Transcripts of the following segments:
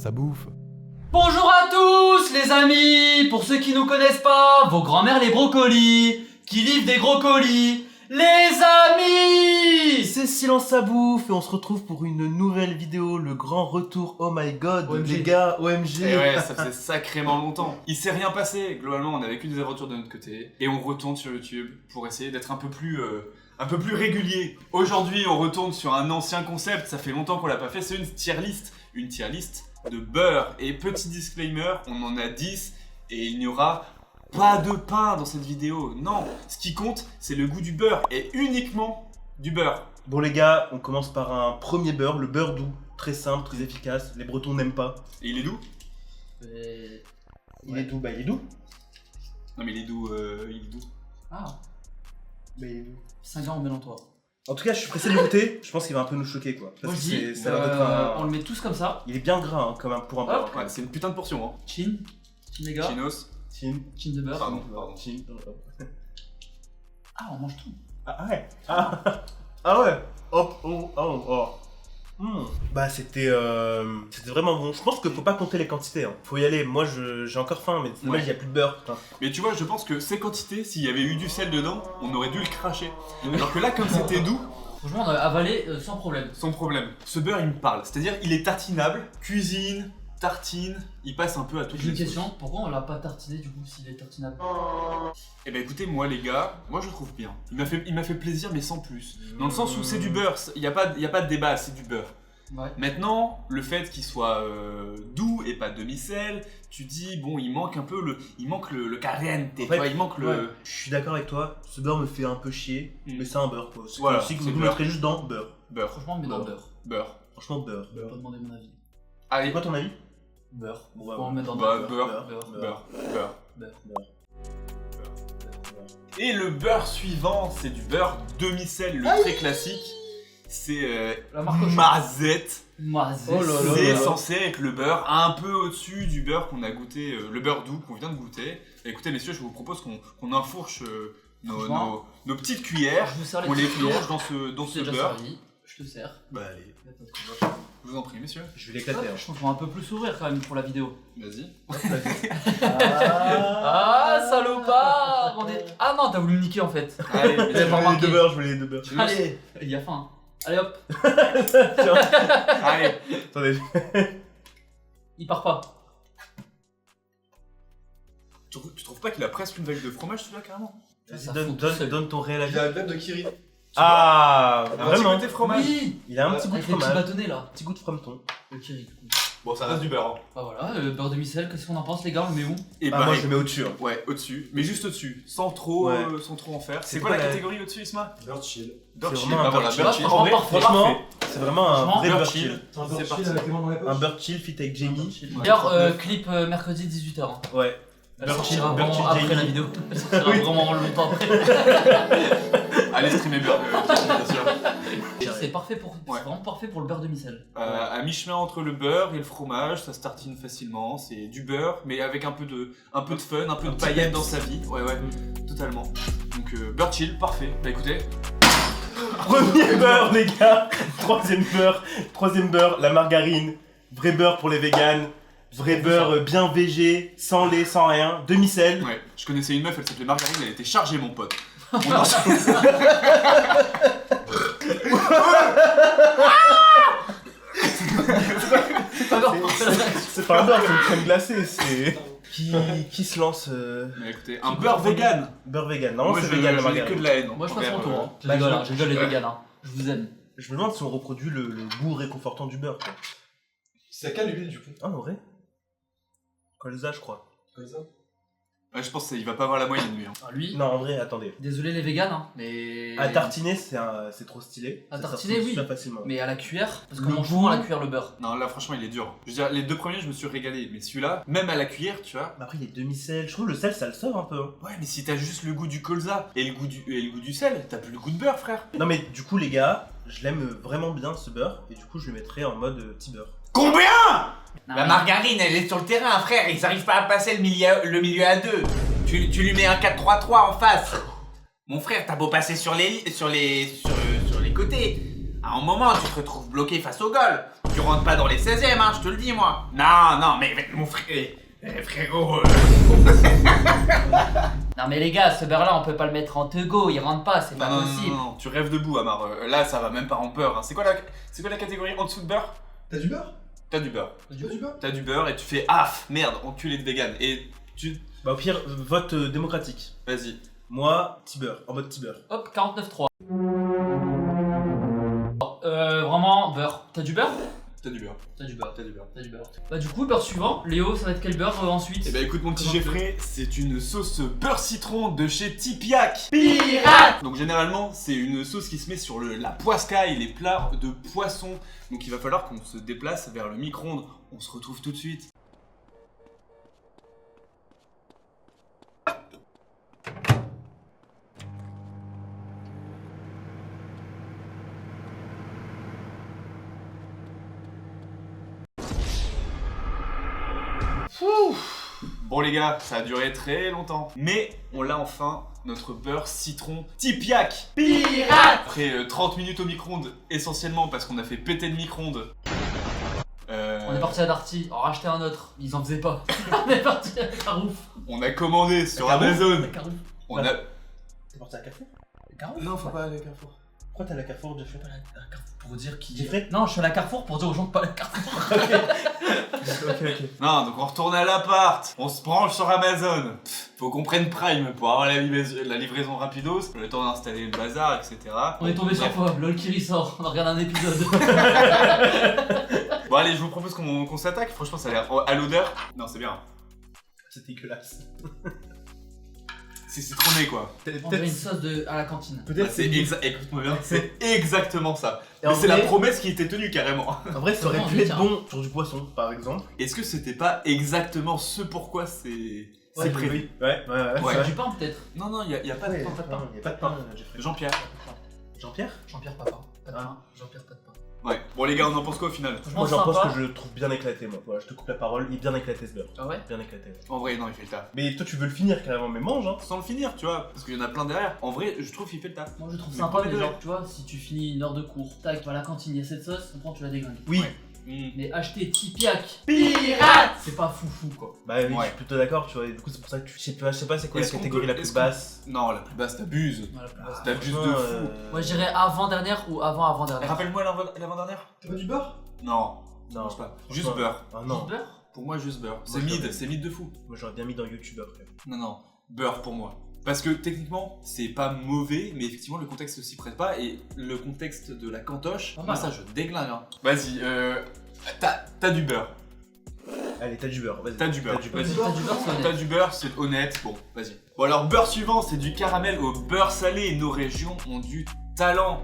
sa bouffe. Bonjour à tous les amis. Pour ceux qui nous connaissent pas, vos grands-mères les brocolis, qui livrent des gros colis. Les amis, C'est Silence à bouffe et on se retrouve pour une nouvelle vidéo, le grand retour, oh my god, OMG. les gars, OMG. Et ouais, ça faisait sacrément longtemps. Il s'est rien passé, globalement on a vécu des aventures de notre côté. Et on retourne sur YouTube pour essayer d'être un peu plus régulier. Aujourd'hui on retourne sur un ancien concept, ça fait longtemps qu'on l'a pas fait, c'est une tier list. Une tier list de beurre. Et petit disclaimer, on en a 10 et il n'y aura pas de pain dans cette vidéo. Non, ce qui compte c'est le goût du beurre et uniquement du beurre. Bon les gars, on commence par un premier beurre, le beurre doux, très simple, très efficace, les Bretons n'aiment pas. Et il est doux? Il est doux, bah il est doux. Non mais il est doux, Ah, Bah il est doux. 5 ans, mélange-toi. En tout cas, je suis pressé de le goûter, je pense qu'il va un peu nous choquer quoi. Moi Parce je que dis, ça a l'air d'être un... on le met tous comme ça. Il est bien gras hein, quand même pour un beurre. Ouais, c'est une putain de portion hein. Chin, les gars. Chinos. Chin. Chin de beurre. Pardon. Chin. Ah, on mange tout. Ah ouais. Ah ouais. Hop, oh. Bah c'était vraiment bon. Je pense qu'il faut pas compter les quantités. Hein. Faut y aller. Moi j'ai encore faim, mais dommage, il y a plus de beurre. Putain. Mais tu vois, je pense que ces quantités, s'il y avait eu du sel dedans, on aurait dû le cracher. Alors que là, comme c'était doux, Franchement, on a avalé sans problème. sans problème. Ce beurre, il me parle. C'est-à-dire, il est tartinable, cuisine, tartine, il passe un peu à toutes J'ai une les question, pourquoi on l'a pas tartiné du coup s'il est tartinable? Eh ben écoutez, moi les gars, moi je le trouve bien. Il m'a fait plaisir, mais sans plus. Dans le sens où c'est du beurre, il y a pas de débat, c'est du beurre. Ouais. Maintenant, le fait qu'il soit doux et pas demi-sel, tu dis bon, il manque un peu le caliente, tu vois, il manque le. Ouais, je suis d'accord avec toi. Ce beurre me fait un peu chier, mais c'est un beurre quoi. C'est Voilà, aussi que c'est vous beurre. mettrez juste dans beurre. Beurre, Franchement, on met dans le beurre. beurre. Franchement beurre. Je vais pas demander mon avis. C'est Allez, quoi ton avis? Beurre. Bon, Pourquoi on met dans bah, le beurre, beurre. beurre. Et le beurre suivant, c'est du beurre demi-sel, le très classique. C'est La marque Auchan. Mazette. Mazette. Oh là là. C'est censé être le beurre un peu au-dessus du beurre qu'on a goûté, le beurre doux qu'on vient de goûter. Et écoutez messieurs, je vous propose qu'on enfourche Franchement, nos petites cuillères, Je vous sers les qu'on les petites cuillères. plonge dans Je ce t'ai déjà beurre. servi. Je te sers. Bah allez, Je vous en prie messieurs, je vais l'éclater. Je pense qu'on va un peu plus s'ouvrir quand même pour la vidéo. vas-y. Ah, salopard Ah non, t'as voulu me niquer en fait. Allez, J'avais pas Je voulais les remarqué. deux beurres, je voulais les deux beurres. Allez, il y a faim. Allez hop, allez. Attendez. il part pas. Tu trouves pas qu'il a presque une vague de fromage celui-là carrément? Ça Donne, fond tout seul. donne ton réel avis. Il a la même de Kirin. Ah, Un petit vraiment. côté fromage. Oui. Il a un petit goût de Avec les petits fromage. bâtonnets là. Petit goût de frometon. Le Kiri. Bon ça reste du beurre. Hein. Bah voilà, beurre demi-sel, qu'est-ce qu'on en pense les gars, on le met où? Et Ah, moi je le mets au-dessus. Hein. ouais, au-dessus, mais juste au-dessus, sans trop en faire. C'est quoi la catégorie au-dessus Isma? Beurre chill. Beurre C'est chill. vraiment un Bah voilà, beurre beurre chill. chill. En vrai, Franchement, Franchement, parfait. c'est vraiment un Franchement, vrai beurre beurre chill. chill. C'est un C'est beurre parti. chill avec les mains dans les Un poches. beurre chill fit avec Jamie. D'ailleurs, clip mercredi 18h. Hein. Ouais. Elle Beurre chill, sortira beurre chill vraiment après la Jamie. vidéo. Elle sortira Oui. vraiment longtemps après. Allez streamer beurre, bien sûr. C'est parfait pour, Ouais. c'est vraiment parfait pour le beurre demi-sel. À mi-chemin entre le beurre et le fromage, ça se tartine facilement. C'est du beurre, mais avec un peu de fun, un peu de paillettes dans sa vie. Ouais, totalement. Donc beurre chill, parfait. Bah écoutez, Premier beurre, les gars. Troisième beurre, la margarine. Vrai beurre pour les véganes. Vrai beurre bien végé, sans lait, sans rien. Demi-sel. ouais, je connaissais une meuf, elle s'appelait Margarine, elle était chargée, mon pote. On en- C'est pas beurre parfait la réaction. C'est pas un beurre, c'est une crème glacée. C'est. Qui se lance Mais écoutez, un beurre vegan. beurre vegan. Non, Moi, c'est je vegan la je n'ai que margarine. de la haine. Moi je passe envers, mon tour. Hein. Je bah, rigole, je- hein, je rigole les véganes. Hein. Je vous aime. Je me demande si on reproduit le goût réconfortant du beurre. Quoi. C'est à quelle huile du coup? Ah, en vrai Colza, je crois. Comme ça. Ouais, je pense qu'il va pas avoir la moyenne lui. Hein. Alors, lui, Non, en vrai, attendez. désolé les véganes, hein, mais. À tartiner, c'est trop stylé. À Ça tartiner, sort oui. super facilement. Mais à la cuillère, parce qu'on Le mange goût. souvent à la cuillère le beurre. Non, là franchement il est dur. Je veux dire, les deux premiers je me suis régalé, mais celui-là, même à la cuillère, tu vois. Bah après, il est demi-sel. Je trouve le sel, ça le sort un peu. Hein. Ouais, mais si t'as juste le goût du colza et le goût du sel, t'as plus le goût de beurre, frère. Non, mais du coup, les gars, je l'aime vraiment bien ce beurre. Et du coup, je le mettrais en mode petit beurre. Combien? Non, La mais- margarine, elle est sur le terrain, frère. Ils arrivent pas à passer le milieu à deux. Tu lui mets un 4-3-3 en face. Mon frère, t'as beau passer sur les côtés. À un moment, tu te retrouves bloqué face au goal. Tu Tu rentres pas dans les 16e, hein, je te le dis, moi. Non, mais mon frère... frérot... Non mais les gars, ce beurre là on peut pas le mettre en Tego, il rentre pas, c'est pas possible. Non, tu rêves debout, Amar. Là, ça va même pas en beurre. Hein. C'est quoi la catégorie en dessous de beurre? T'as du beurre? T'as du beurre. T'as du beurre? T'as du beurre et tu fais ah merde, enculé de vegan. Et tu. Bah au pire, vote démocratique. Vas-y. Moi, petit beurre, en mode petit beurre. Hop, 49,3. Vraiment, beurre. T'as du beurre? T'as du beurre. T'as du beurre. T'as du beurre. T'as du beurre. Bah du coup, beurre suivant. Léo, ça va être quel beurre ensuite? Eh bah écoute mon petit Comment Jeffrey, c'est une sauce beurre citron de chez Tipiak. Pirate. Donc généralement c'est une sauce qui se met sur la poiscaille, les plats de poisson. Donc il va falloir qu'on se déplace vers le micro-ondes. On se retrouve tout de suite. Bon les gars, ça a duré très longtemps. Mais on l'a enfin, notre beurre citron Tipiak Pirate. Après 30 minutes au micro-ondes, essentiellement parce qu'on a fait péter le micro-ondes. On est parti à Darty, en racheter un autre, ils en faisaient pas. On est parti à Carouf. On a commandé sur Carrefour. Amazon. Carouf. On a... T'es parti à Carrefour? Carouf. Non, faut pas aller à Carrefour. Pourquoi t'as la Carrefour, Jeffrey? Pour dire qui. Jeffrey? Non, je suis à la Carrefour pour dire aux gens de pas aller à Carrefour. Ok. Non, donc on retourne à l'appart, on se branche sur Amazon. Faut qu'on prenne Prime pour avoir la livraison rapidos, le temps d'installer le bazar, etc. On est tombé sur Bref. quoi? LOL qui ressort, on a regardé un épisode. Bon allez, je vous propose qu'on s'attaque, franchement ça a l'air... à l'odeur... Non, c'est bien. C'est dégueulasse. C'est citronné quoi. On dirait une sauce à la cantine. Peut-être Bah, c'est écoute-moi bien, c'est exactement ça. Et Mais en c'est la vrai- promesse qui était tenue carrément. En vrai, ça aurait pu être bon sur du poisson, par exemple. Est-ce que c'était pas exactement ce pourquoi c'est prévu? Ouais. Ouais. C'est du pain peut-être. Non, non, y a pas de pain, pas de pain. Il y a pas de pain, Jeffrey. Jean-Pierre. Jean-Pierre? Jean-Pierre pas pain. Pas de pain. Jean-Pierre pas de pain. Ouais. Bon les gars, on en pense quoi au final? Franchement, Moi, j'en pense sympa. que je le trouve bien éclaté, moi. Voilà, je te coupe la parole, il est bien éclaté ce beurre. Ah ouais? Bien éclaté. En vrai, non, il fait le taf. Mais toi, tu veux le finir carrément, mais mange, hein. Sans le finir, tu vois, parce qu'il y en a plein derrière. En vrai, je trouve qu'il fait le taf. Moi je trouve Mais sympa, premier mais degré. genre, tu vois, si tu finis une heure de cours, tac, tu vas à la cantine, il y a cette sauce, on prend, tu la déglingues. Oui. Ouais. Mais acheter Tipiak Pirate, c'est pas foufou quoi. Bah oui, Ouais. je suis plutôt d'accord, tu vois. Et du coup, c'est pour ça que je sais pas c'est quoi la Est-ce qu'on catégorie peut- la plus est-ce qu'on- basse. Non, la plus basse, t'abuses. Voilà, plus basse. T'abuses de Franchement, fou. Moi je dirais avant-dernière ou avant-avant-dernière. Rappelle-moi l'avant-dernière. T'as pas du beurre? Non, Non, mange pas. franchement, Juste beurre. Ah non, Juste beurre. Pour moi, juste beurre. C'est Moi, je mid, l'aurais. c'est mid de fou. moi j'aurais bien mis dans YouTube après. Non, non, beurre pour moi. Parce que techniquement, c'est pas mauvais, mais effectivement, le contexte s'y prête pas. Et le contexte de la cantoche, Pas moi, mal. ça, je déglingue. Hein. Vas-y, t'as du beurre. Allez, t'as du beurre, vas-y. T'as du beurre. T'as Vas-y. du beurre, c'est T'as honnête. du beurre, c'est honnête. Bon, vas-y. Bon, alors, beurre suivant, c'est du caramel au beurre salé. Nos régions ont du talent.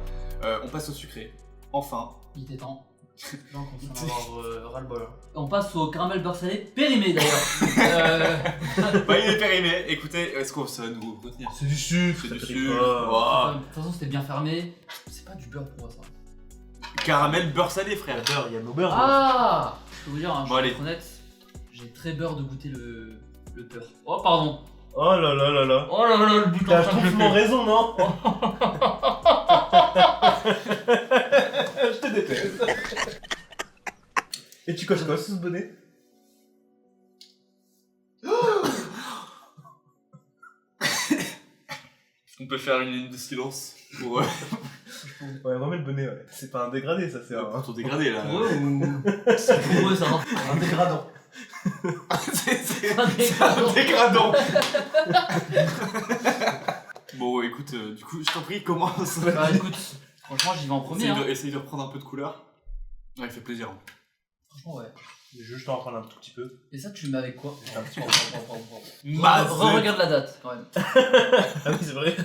On passe au sucré. Enfin. Il était temps. Non, on commence à avoir ras-le-bol. On passe au caramel beurre salé périmé d'ailleurs. Bah, il est périmé. Écoutez, est-ce qu'on sonne ou retenir? C'est du sucre, C'est ça du fait sucre. pas. Wow. De toute façon, c'était bien fermé. C'est pas du beurre pour moi ça. Caramel beurre salé, Il y a frère. le beurre, il y a le beurre. Ah, je peux vous dire, hein, je Bon, vais allez. être honnête, j'ai très peur de goûter le beurre. Oh, pardon. Oh là là là là. Oh là là, le bouton. T'as ça me complètement fait. raison, non? Je te déteste. Et tu coches quoi sous ce bonnet? On peut faire une ligne de silence pour, Ouais, remets le bonnet, ouais. C'est pas un dégradé, ça, c'est un. pour ton dégradé là. Pour eux ou. C'est pour eux ça. Un dégradant. c'est Un dégradant. dégradant. Bon, écoute, du coup, je t'en prie, commence. Bah écoute, franchement, j'y vais en premier. Hein. Essaye de reprendre un peu de couleur. Ouais, il fait plaisir. Franchement, ouais. Je vais juste en prendre un tout petit peu. Et ça, tu le mets avec quoi? Un petit peu. Regarde la date quand même. Ah oui, c'est vrai.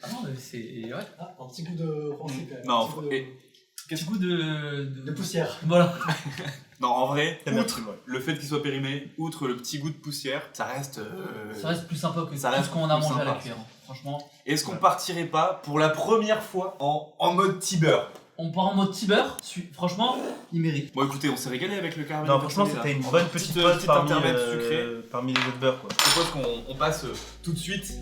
Ah non, mais c'est. Ouais. Ah, un petit goût de français quand même. Non, un petit goût de... et- Petit goût de. de poussière. Voilà. non, en vrai, Merci, outre ouais. le fait qu'il soit périmé, outre le petit goût de poussière, ça reste. Ça reste plus sympa que Ça tout reste ce qu'on a plus mangé à la sympa. cuillère. Franchement. Est-ce qu'on partirait pas pour la première fois en mode petit beurre? On part en mode petit beurre. Franchement, il mérite. Bon, écoutez, on s'est régalé avec le caramel. Non, beurre franchement, salé, c'était là. une bonne petite pause intermède sucré. parmi les autres beurres, quoi. Je propose qu'on passe tout de suite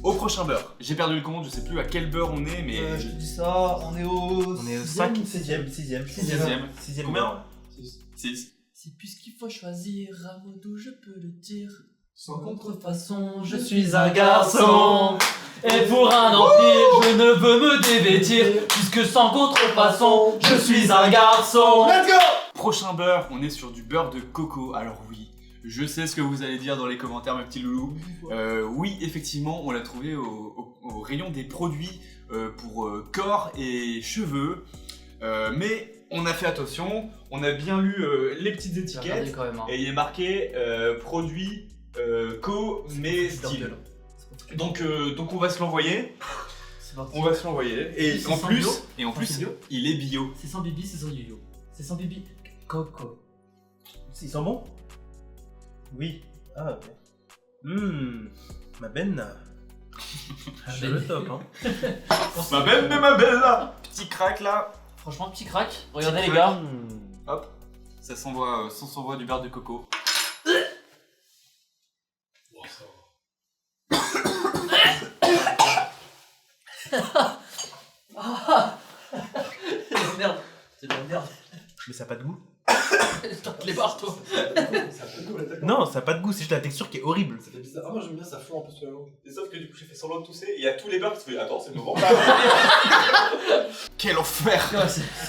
Au prochain beurre. J'ai perdu le compte, je sais plus à quel beurre on est, mais. Je te dis ça, on est au 5, 6ème. 6ème. Combien 6. C'est puisqu'il faut choisir un mot d'où je peux le dire. Sans contrefaçon, je suis un garçon. Et pour un empire, je ne veux me dévêtir. Puisque sans contrefaçon, je suis un garçon. Let's go! Prochain beurre, on est sur du beurre de coco. Alors oui, je sais ce que vous allez dire dans les commentaires, mes petits loulous. Oui, effectivement, on l'a trouvé au rayon des produits pour corps et cheveux. Mais on a fait attention, on a bien lu les petites Regardez étiquettes. quand même. Hein. Et il est marqué produit co-mais-style. Donc on va se l'envoyer. C'est parti. On va se l'envoyer. Et C'est en sans plus, bio bio il est bio. C'est sans bibi, c'est sans yo-yo. C'est sans bibi. Coco. Ils sont bons? Oui. Ah, ok. Ma benne. C'est le top, hein. Ma belle là. Petit crack là. Franchement, petit crack. Regardez Petit les crack. gars. Hop. Ça s'envoie du beurre de coco. Merde. C'est de la merde. Mais ça a pas de goût. Les barres, toi. Ça fait nous, l'attaque. Non, ça a pas de goût, c'est juste la texture qui est horrible. Ça fait bizarre. Ah, moi j'aime bien, ça fond un peu sur la langue. Et sauf que du coup j'ai fait semblant de tousser et il y a tous les beurres qui se font attends c'est le moment. Quel enfer.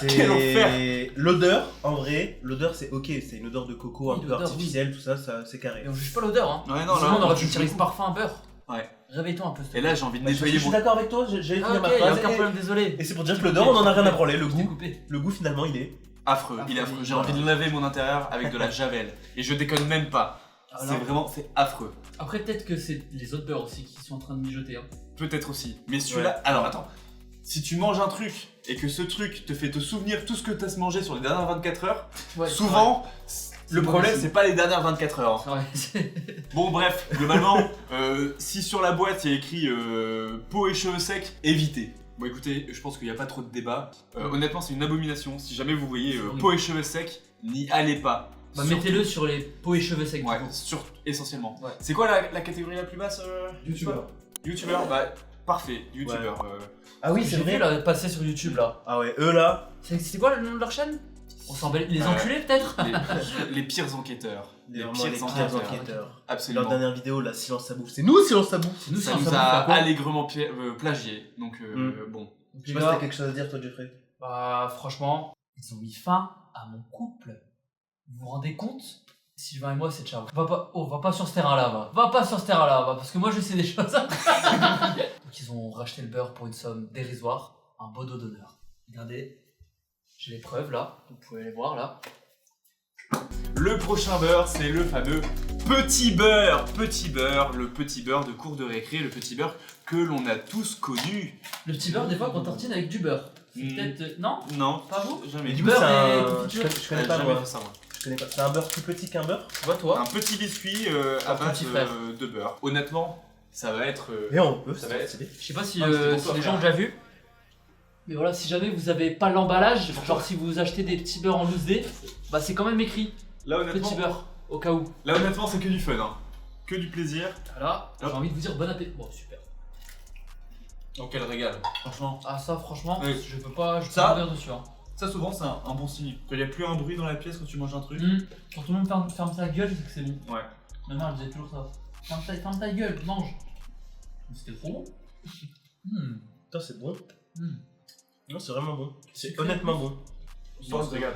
Quel enfer. C'est l'odeur, en vrai, l'odeur c'est ok, c'est une odeur de coco un Oui, peu l'odeur, artificielle, tout ça, c'est carré. Et on juge pas l'odeur, hein. Ouais non Sinon, on là aurait pu tirer ce parfum beurre. Ouais. Réveille-toi un peu. s'il te Et plaît. là j'ai envie de Je nettoyer suis mon. d'accord avec toi, j'allais Ah, finir ok, ma y'a phrase. aucun problème, désolé. Et c'est pour dire que l'odeur, on en a rien à branler, le Je t'ai goût. coupé. Le goût finalement il est. Affreux, il est affreux. J'ai envie de laver mon intérieur avec de la javel. Et je déconne même pas. Alors, C'est affreux. après, peut-être que c'est les autres beurres aussi qui sont en train de mijoter. Hein. Peut-être aussi. Mais celui-là. Alors attends. Si tu manges un truc et que ce truc te fait te souvenir tout ce que t'as mangé sur les dernières 24 heures, Ouais, souvent, le bon problème aussi. c'est pas les dernières 24 heures. c'est vrai. C'est vrai. Bon bref, globalement, si sur la boîte il y a écrit peau et cheveux secs, évitez. Bon écoutez, je pense qu'il n'y a pas trop de débat. Honnêtement c'est une abomination. Si jamais vous voyez C'est horrible. peau et cheveux secs, n'y allez pas. Bah, Surtout- mettez-le sur les peaux et cheveux secs. Ouais, du coup. essentiellement. Ouais. C'est quoi la catégorie la plus basse YouTubeur. YouTubeur, bah parfait, YouTubeur. Ah oui, J'ai c'est vu vrai. là, passer sur YouTube là. Ah ouais, eux là, C'était quoi le nom de leur chaîne? On s'en bat les Ouais. enculés peut-être? les pires enquêteurs. Les vraiment pires les enquêteurs. pires enquêteurs. Leur Absolument. dernière vidéo, là, Silence ça bouffe. C'est nous, Silence ça bouffe. C'est nous, Ça si on nous s'en a fout, quoi. allègrement plagié. Donc bon. Donc, Je sais les pas si gars, t'as quelque chose à dire, toi, Jeffrey. bah franchement, ils ont mis fin à mon couple. Vous vous rendez compte? Sylvain et moi, c'est ciao. Va pas sur ce terrain-là, va pas sur ce terrain-là, parce que moi je sais des choses. Donc ils ont racheté le beurre pour une somme dérisoire, un beau dos d'honneur. Regardez, j'ai les preuves là, vous pouvez les voir là. Le prochain beurre, c'est le fameux petit beurre. Petit beurre, le petit beurre de cours de récré, le petit beurre que l'on a tous connu. Le petit beurre, des fois, qu'on tartine avec du beurre. C'est peut-être. Non? Non, Pas vous? jamais. Mais du Du coup, beurre c'est et un. confiture. Je connais J'ai pas, jamais moi. fait ça, moi. Je connais pas. C'est un beurre plus petit qu'un beurre. Tu vois, toi? Un petit biscuit à Ton base petit frère. de beurre. Honnêtement, ça va être. Et on peut, Ça ça va va être- être. Je sais pas si, Ah, mais c'était pour si toi, les gens ont frère. déjà vu. Mais voilà, si jamais vous avez pas l'emballage, genre si vous achetez des petits beurres en loose day, bah c'est quand même écrit Là, honnêtement, petit beurre, au cas où. là, honnêtement, c'est que du fun. Hein. Que du plaisir. Voilà, j'ai Hop. envie de vous dire bon appétit. Bon, super. Oh, quel régal. Franchement. Ah, ça, franchement, Oui. je peux pas Ça mourir dessus. Hein. Ça, souvent, c'est un bon signe. Quand il n'y a plus un bruit dans la pièce quand tu manges un truc. Quand tout le monde ferme sa gueule, c'est que c'est bon. Ouais. Ma mère, elle disait toujours ça. Ferme ta gueule, mange. C'était trop bon. Putain, c'est bon. Mm. Non, c'est vraiment bon. C'est Sucré. honnêtement bon. On se régale.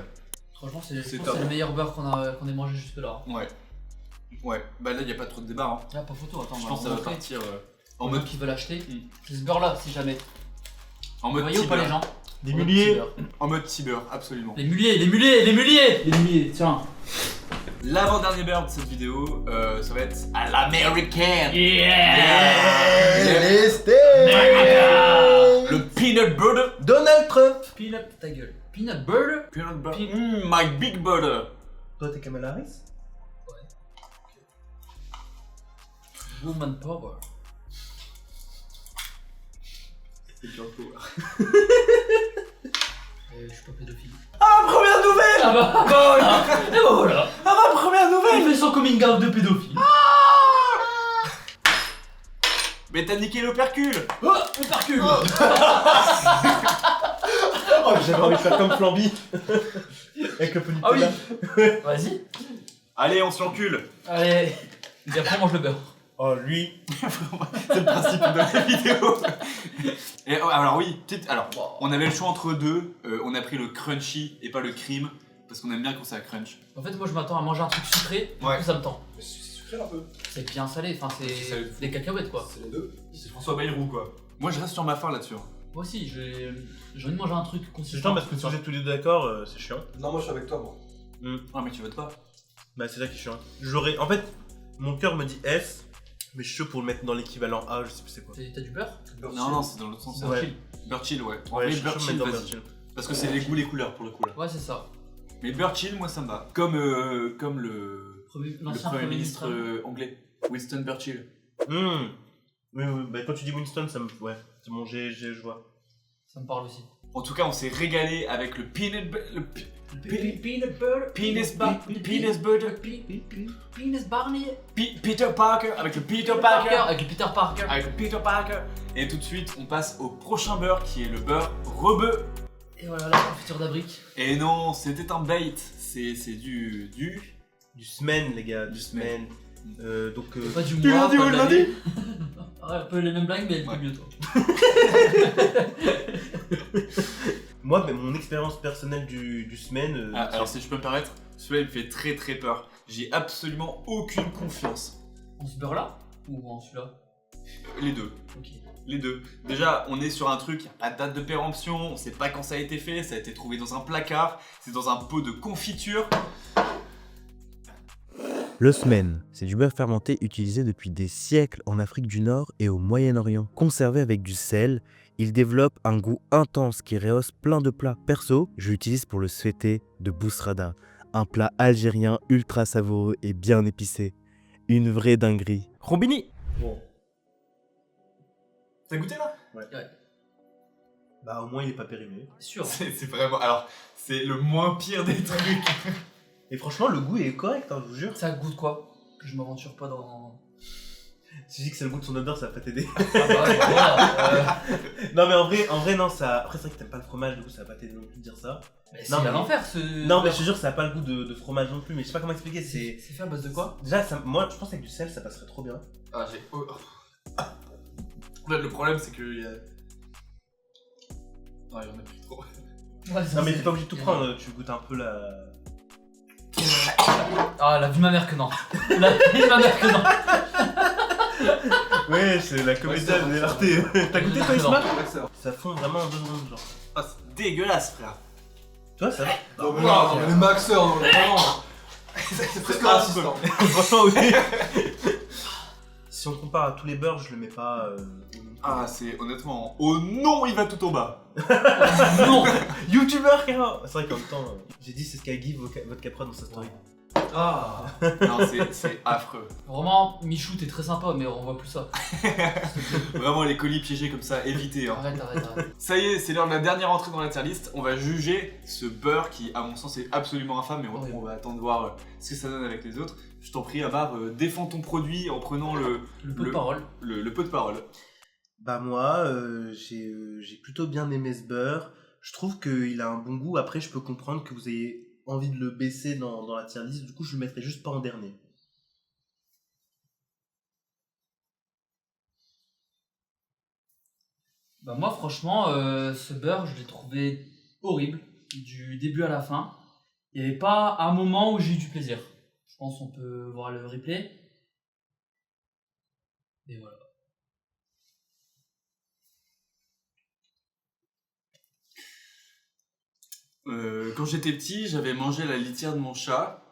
Franchement, c'est C'est je pense top. que c'est le meilleur beurre qu'on ait mangé jusque-là. Ouais. Ouais. Bah là, il n'y a pas trop de débat. Hein. Ah, pas photo, attends, Je on pense que ça va va montrer. partir En en mode, qui veut l'acheter, Mm. c'est ce beurre-là, si jamais. en Vous mode voyez ou petit pas les beurre. gens? Des En mode muliers. petit beurre. En mode petit beurre, absolument. Les muliers, les muliers, les muliers! Les muliers, tiens. L'avant-dernier beurre de cette vidéo, ça va être à l'américaine. Les steaks. Le peanut butter. Donald Trump. Peanut, ta gueule. Peanut butter? Peanut butter. My big butter. Toi, t'es Kamala Harris. Woman power. C'est bien cool. Je suis pas pédophile. Première nouvelle. Ah bah voilà! Et bah voilà! Ah ma première nouvelle. Il fait son coming out de pédophile. Mais Mais t'as niqué l'opercule. Oh, le parcule. Oh, j'avais envie de faire comme Flamby. Avec le peu Ah oui. Nutella. Vas-y. Allez, on se l'encule. Allez. Et après, mange le beurre. Oh, lui. C'est le principe de la vidéo. Et alors oui, alors on avait le choix entre deux. On a pris le crunchy et pas le cream parce qu'on aime bien quand ça crunch. En fait, moi, je m'attends à manger un truc sucré. Du Ouais. coup, ça me tend. Mais c'est sucré un peu. C'est bien salé. Enfin, C'est salé. c'est des cacahuètes, quoi. C'est les deux. C'est François Bayrou quoi. Moi je reste sur ma faim là-dessus. Moi aussi, j'ai envie de manger un truc C'est consistant. chiant parce que si vous êtes tous les deux d'accord, c'est chiant. Non, moi je suis avec toi, moi. Ah mais tu votes pas. Bah, c'est ça qui est chiant. J'aurais. En fait, mon cœur me dit S, mais je suis chaud pour le mettre dans l'équivalent A, je sais plus c'est quoi. T'as du beurre? Non, c'est dans l'autre sens. Ouais. Chill. Beurre chill, ouais. En Ouais, vrai, je suis beurre chaud de chill, mettre dans vas-y. Beurre Chill. Parce que c'est les goûts, les couleurs pour le coup là. Ouais, c'est ça. Mais beurre chill, moi ça me va. Comme le L'ancien Premier ministre anglais, Winston Churchill. Oui, oui, bah quand tu dis Winston, ça me. Ouais, c'est bon, je vois. Ça me parle aussi. En tout cas, on s'est régalé avec le peanut butter. Peanut butter. Penis butter. Penis Barney. Peter Parker, avec le Peter Parker. Parker. Avec le Peter Parker. Avec le Peter Parker. Et tout de suite, on passe au prochain beurre qui est le beurre rebeu. Et voilà la confiture d'Abrique. Et non, c'était un bait. C'est du. Du semaine, les gars, du Du semaine. Donc. C'est pas du Tu mois. lundi pas ou de le l'année. lundi Ouais, un peu les mêmes blagues, mais Ouais. plus mieux toi. Moi, bah, mon expérience personnelle du semaine. Ah, alors si je peux me permettre, celui-là il me fait très très peur. J'ai absolument aucune confiance. En ce beurre là? Ou en celui-là? Les deux. Ok. Les deux. Déjà, on est sur un truc à date de péremption, on sait pas quand ça a été fait, ça a été trouvé dans un placard, c'est dans un pot de confiture. Le smen, c'est du beurre fermenté utilisé depuis des siècles en Afrique du Nord et au Moyen-Orient. Conservé avec du sel, il développe un goût intense qui rehausse plein de plats. Perso, je l'utilise pour le souhaité de Bousrada, un plat algérien ultra savoureux et bien épicé. Une vraie dinguerie. Rombini. Bon. T'as goûté là? Bah, au moins, il est pas périmé. Sûr. C'est vraiment. Alors, c'est le moins pire des trucs. Et franchement, le goût est correct, hein, je vous jure. Ça goûte quoi? Que je m'aventure pas dans. Si je dis que c'est le goût de son odeur, ça va pas t'aider. Ah bah ouais, voilà. Non, mais en vrai, non, ça. Après, c'est vrai que t'aimes pas le fromage, du coup, ça va pas t'aider non plus de dire ça. Mais Non, c'est à mais- l'enfer ce. Non, mais je te jure, ça a pas le goût de fromage non plus, mais je sais pas comment expliquer. C'est fait à base de quoi? Déjà, moi, je pense qu'avec du sel, ça passerait trop bien. Ah, j'ai. En fait, le problème, c'est que. Non, il y en a plus trop. Ouais, ça, Non, mais c'est- t'es pas obligé de tout prendre, tu goûtes un peu la. Ah, la vie de ma mère que non. La vie de ma mère que non. Ouais, c'est la comédienne Ouais, de ça, l'RT. T'as goûté toi, Non. Isma? Maxeur. Ça fond vraiment en 2 secondes, genre. Ah, c'est dégueulasse, frère. Toi, ça va? Non, mais Non, non, non. les maxeurs, non, vraiment. C'est presque raciste. Franchement, oui. Si on compare à tous les beurres, je le mets pas. Ah, c'est honnêtement. Oh non, il va tout en bas. Non. YouTubeur, carrément. C'est vrai qu'en même temps, j'ai dit c'est ce qu'a Guy votre capra dans sa story. Ah. Non, c'est affreux. Vraiment, Michou, t'es très sympa, mais on voit plus ça. Vraiment, les colis piégés comme ça, évitez. Hein. Arrête. Ça y est, c'est l'heure de la dernière entrée dans la tier list. On va juger ce beurre qui, à mon sens, est absolument infâme, mais Oui. on va attendre de voir ce que ça donne avec les autres. Je t'en prie, Amar, défends ton produit en prenant le Le peu de parole. peu de parole. Bah, moi, j'ai plutôt bien aimé ce beurre. Je trouve qu'il a un bon goût. Après, je peux comprendre que vous ayez envie de le baisser dans la tier list. Du coup, je le mettrai juste pas en dernier. Bah moi franchement, ce beurre, je l'ai trouvé horrible, du début à la fin. Il n'y avait pas un moment où j'ai eu du plaisir. Je pense qu'on peut voir le replay. Et voilà. Quand j'étais petit, j'avais mangé la litière de mon chat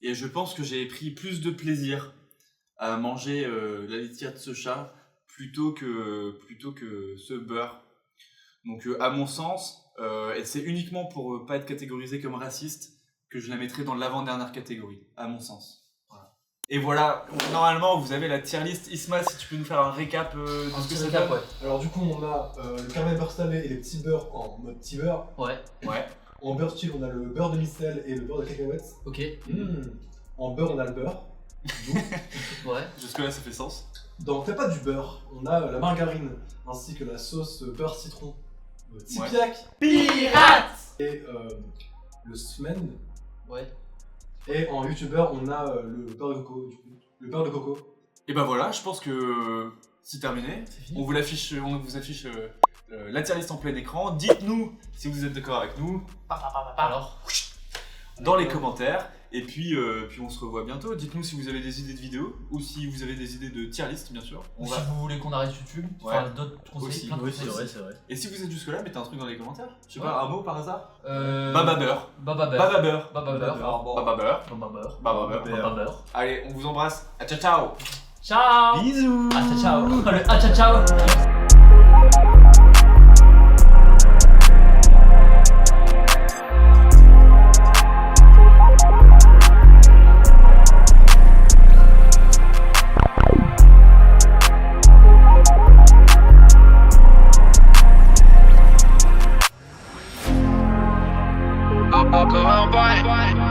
et je pense que j'ai pris plus de plaisir à manger la litière de ce chat plutôt que ce beurre. Donc à mon sens, et c'est uniquement pour pas être catégorisé comme raciste que je la mettrais dans l'avant-dernière catégorie, à mon sens. Voilà. Et voilà, normalement vous avez la tier list. Isma, si tu peux nous faire un récap de Un ce que petit ça récap, donne. ouais. Alors du coup on a le caramel beurre salé et les petits beurres en mode petit beurre. Ouais, Ouais. En beurre chill on a le beurre de micelle et le beurre de cacahuètes. ok. En beurre on a le beurre. Ouais. Jusque là ça fait sens. Dans Fais pas du beurre, on a la margarine ainsi que la sauce beurre citron Tipiak Pirate. et le semaine. Ouais. Et en youtubeur, on a le beurre de coco. Du coup. Le beurre de coco. Et bah voilà, je pense que c'est terminé. C'est fini. On vous affiche la tier list en plein écran. Dites-nous si vous êtes d'accord avec nous Alors. dans les commentaires. Et puis on se revoit bientôt. Dites-nous si vous avez des idées de vidéos ou si vous avez des idées de tier list, bien sûr. Ou si vous voulez qu'on arrête YouTube, enfin d'autres conseils, Aussi. plein de Oui, conseils. c'est vrai. Et si vous êtes jusque là, mettez un truc dans les commentaires. Je sais Ouais. pas, un mot par hasard. Baba Baba beurre. Baba beurre. Baba beurre. Baba beurre. Baba beurre. Baba beurre. Baba beurre. Baba beurre. Allez, on vous embrasse. À ciao ciao. Ciao. Bisous. Ah ciao ciao. Le ah ciao ciao. Go, go, boy.